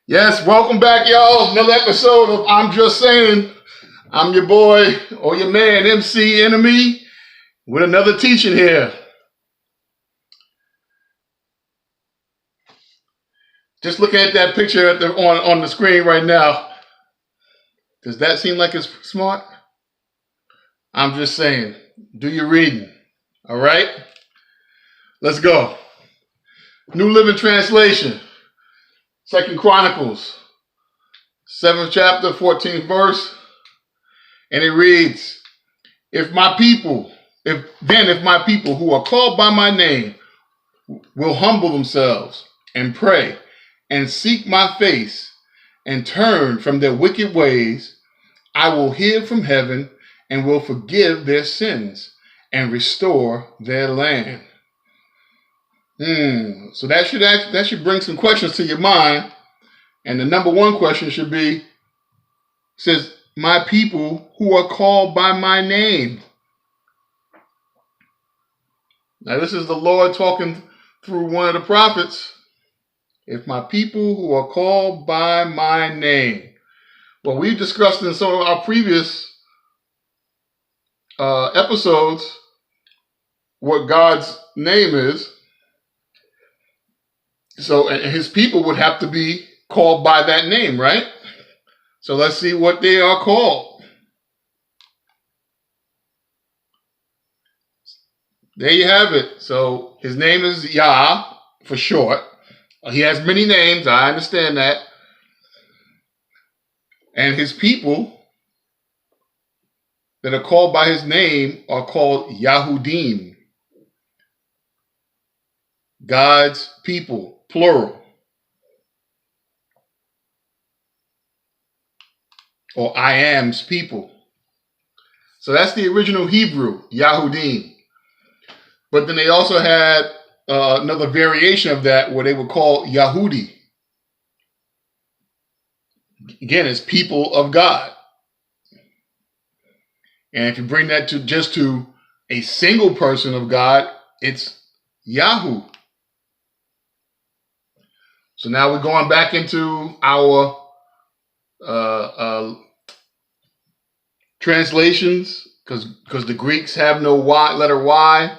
Yes, welcome back, y'all. Another episode of I'm Just Saying. I'm your boy or your man, MC Enemy, with another teaching here. Just looking at that picture on the screen right now. Does that seem like it's smart? I'm just saying. Do your reading. All right? Let's go. New Living Translation. 2 Chronicles, 7th chapter, 14th verse. And it reads, if my people who are called by my name will humble themselves and pray and seek my face and turn from their wicked ways, I will hear from heaven and will forgive their sins and restore their land. So that should bring some questions to your mind. And the number one question should be, says, my people who are called by my name. Now, this is the Lord talking through one of the prophets. If my people who are called by my name. Well, we've discussed in some of our previous episodes what God's name is. So his people would have to be called by that name, right? So let's see what they are called. There you have it. So his name is Yah for short. He has many names. I understand that. And his people that are called by his name are called Yahudim. God's people, plural. Or I am's people. So that's the original Hebrew, Yahudim. But then they also had another variation of that where they were called Yahudi. Again, it's people of God. And if you bring that to a single person of God, it's Yahu. So now we're going back into our translations because the Greeks have no letter Y.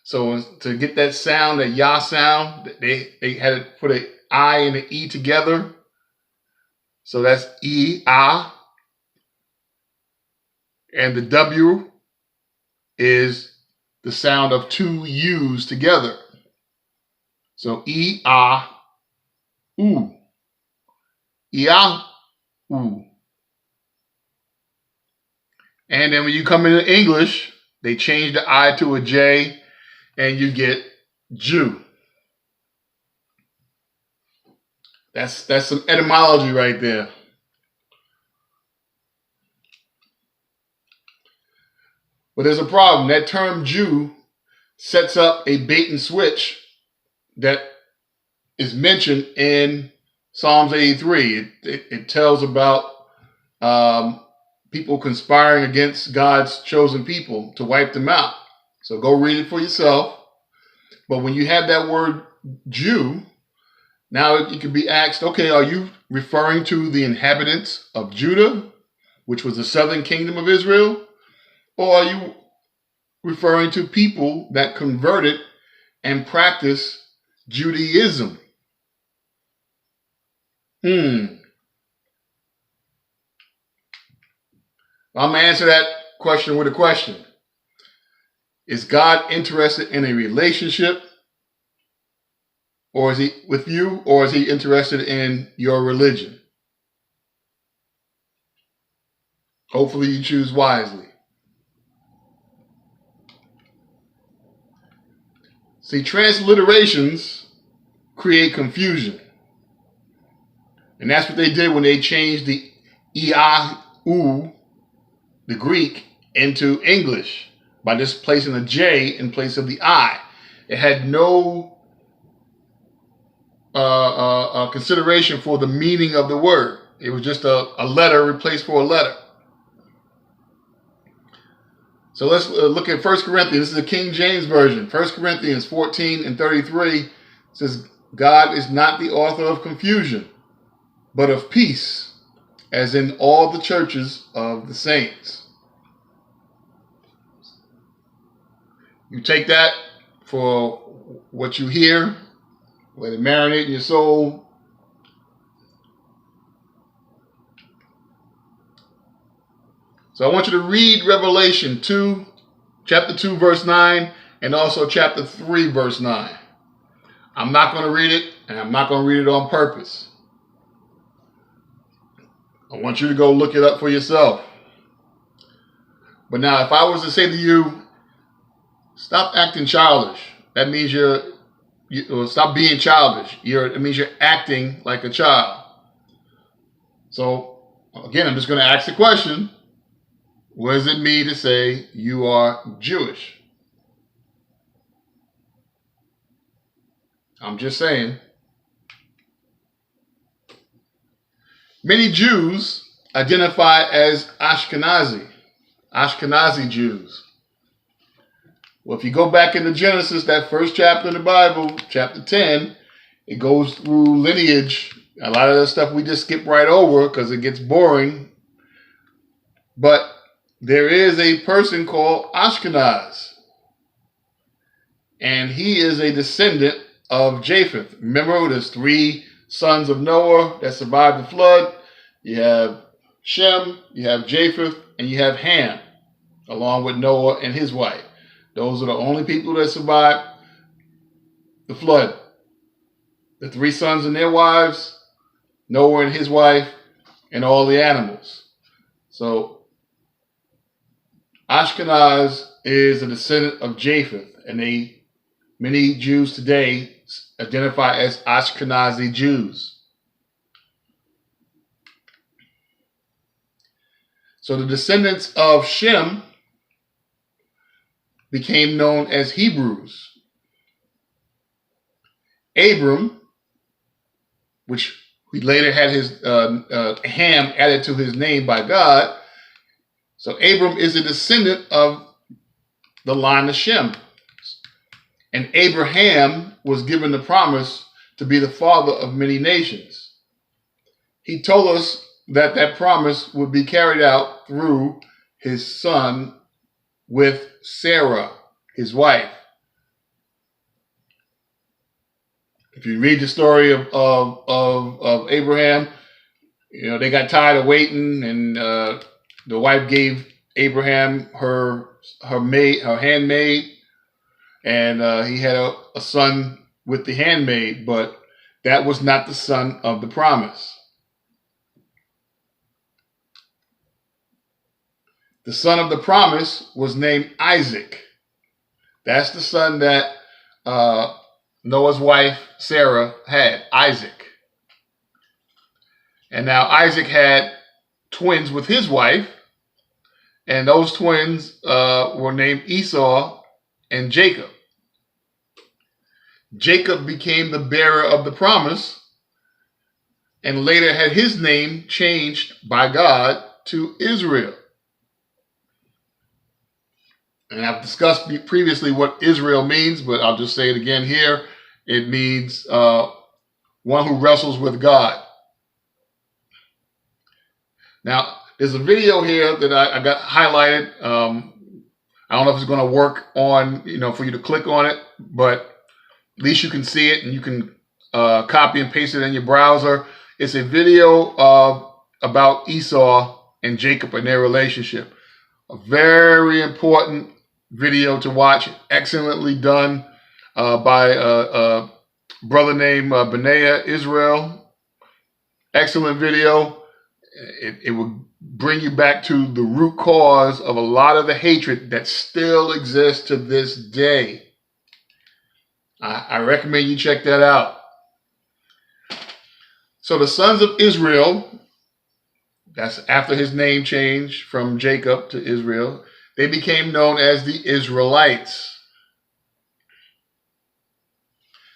So to get that sound, that Yah sound, they had to put an I and an E together. So that's E-Ah. And the W is the sound of two U's together. So E-Ah-U. E-Ah-U. And then when you come into English, they change the I to a J, and you get Jew. That's some etymology right there. But there's a problem. That term Jew sets up a bait and switch that is mentioned in Psalms 83. It tells about people conspiring against God's chosen people to wipe them out. So go read it for yourself. But when you have that word Jew, now it can be asked, okay, are you referring to the inhabitants of Judah, which was the southern kingdom of Israel? Or are you referring to people that converted and practiced Judaism? I'm going to answer that question with a question. Is God interested in a relationship? Or is he with you? Or is he interested in your religion? Hopefully you choose wisely. See, transliterations create confusion. And that's what they did when they changed the E-I-U, the Greek, into English by just placing a J in place of the I. It had no consideration for the meaning of the word. It was just a letter replaced for a letter. So let's look at 1 Corinthians. This is the King James Version. 1 Corinthians 14 and 33 says, God is not the author of confusion, but of peace, as in all the churches of the saints. You take that for what you hear, let it marinate in your soul. So I want you to read Revelation 2, chapter 2, verse 9, and also chapter 3, verse 9. I'm not going to read it, and I'm not going to read it on purpose. I want you to go look it up for yourself. But now, if I was to say to you, stop acting childish, that means stop being childish. It means you're acting like a child. So, again, I'm just going to ask the question, what does it mean to say you are Jewish? I'm just saying. Many Jews identify as Ashkenazi Jews. Well, if you go back into Genesis, that first chapter in the Bible, chapter 10, it goes through lineage. A lot of the stuff we just skip right over because it gets boring. But there is a person called Ashkenaz, and he is a descendant of Japheth. Remember, there's 3 sons of Noah that survived the flood. You have Shem, you have Japheth, and you have Ham, along with Noah and his wife. Those are the only people that survived the flood. The 3 sons and their wives, Noah and his wife, and all the animals. So Ashkenaz is a descendant of Japheth, and many Jews today identify as Ashkenazi Jews. So the descendants of Shem became known as Hebrews. Abram, which he later had his Ham added to his name by God. So Abram is a descendant of the line of Shem. And Abraham was given the promise to be the father of many nations. He told us that that promise would be carried out through his son with Sarah, his wife. If you read the story of Abraham, they got tired of waiting, and the wife gave Abraham her handmaid, and he had a son with the handmaid, but that was not the son of the promise. The son of the promise was named Isaac. That's the son that Noah's wife, Sarah, had, Isaac. And now Isaac had twins with his wife, and those twins were named Esau and Jacob. Jacob became the bearer of the promise and later had his name changed by God to Israel. And I've discussed previously what Israel means, but I'll just say it again here. It means one who wrestles with God. Now, there's a video here that I got highlighted. I don't know if it's going to work on, for you to click on it, but at least you can see it and you can copy and paste it in your browser. It's a video about Esau and Jacob and their relationship. A very important video to watch, excellently done by a brother named Benaiah Israel. Excellent video. It will bring you back to the root cause of a lot of the hatred that still exists to this day. I recommend you check that out. So the sons of Israel, that's after his name changed from Jacob to Israel, they became known as the Israelites.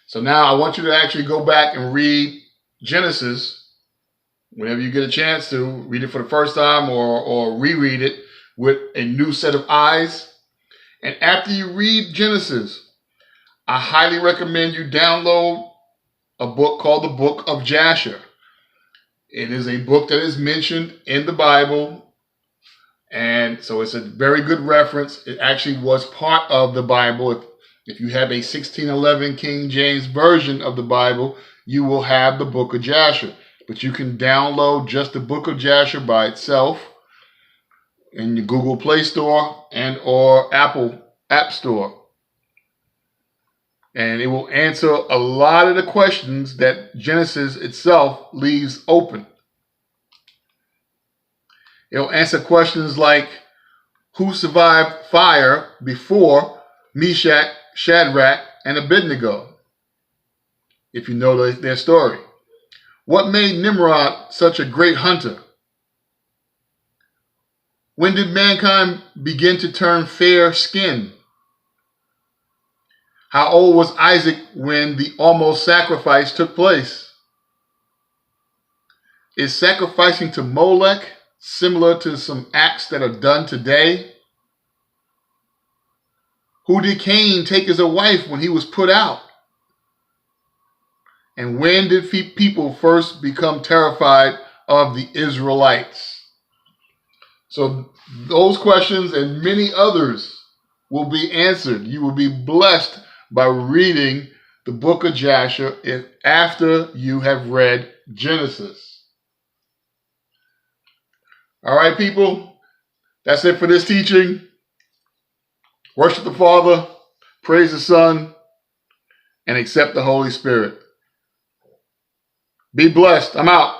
So now I want you to actually go back and read Genesis. Whenever you get a chance to, read it for the first time or reread it with a new set of eyes. And after you read Genesis, I highly recommend you download a book called the Book of Jasher. It is a book that is mentioned in the Bible, and so it's a very good reference. It actually was part of the Bible. If you have a 1611 King James version of the Bible, you will have the book of Jasher. But you can download just the book of Jasher by itself in your Google Play Store and or Apple App Store. And it will answer a lot of the questions that Genesis itself leaves open. It will answer questions like, who survived fire before Meshach, Shadrach, and Abednego? If you know their story. What made Nimrod such a great hunter? When did mankind begin to turn fair-skinned? How old was Isaac when the almost sacrifice took place? Is sacrificing to Molech similar to some acts that are done today? Who did Cain take as a wife when he was put out? And when did people first become terrified of the Israelites? So those questions and many others will be answered. You will be blessed by reading the book of Jasher after you have read Genesis. All right, people, that's it for this teaching. Worship the Father, praise the Son, and accept the Holy Spirit. Be blessed. I'm out.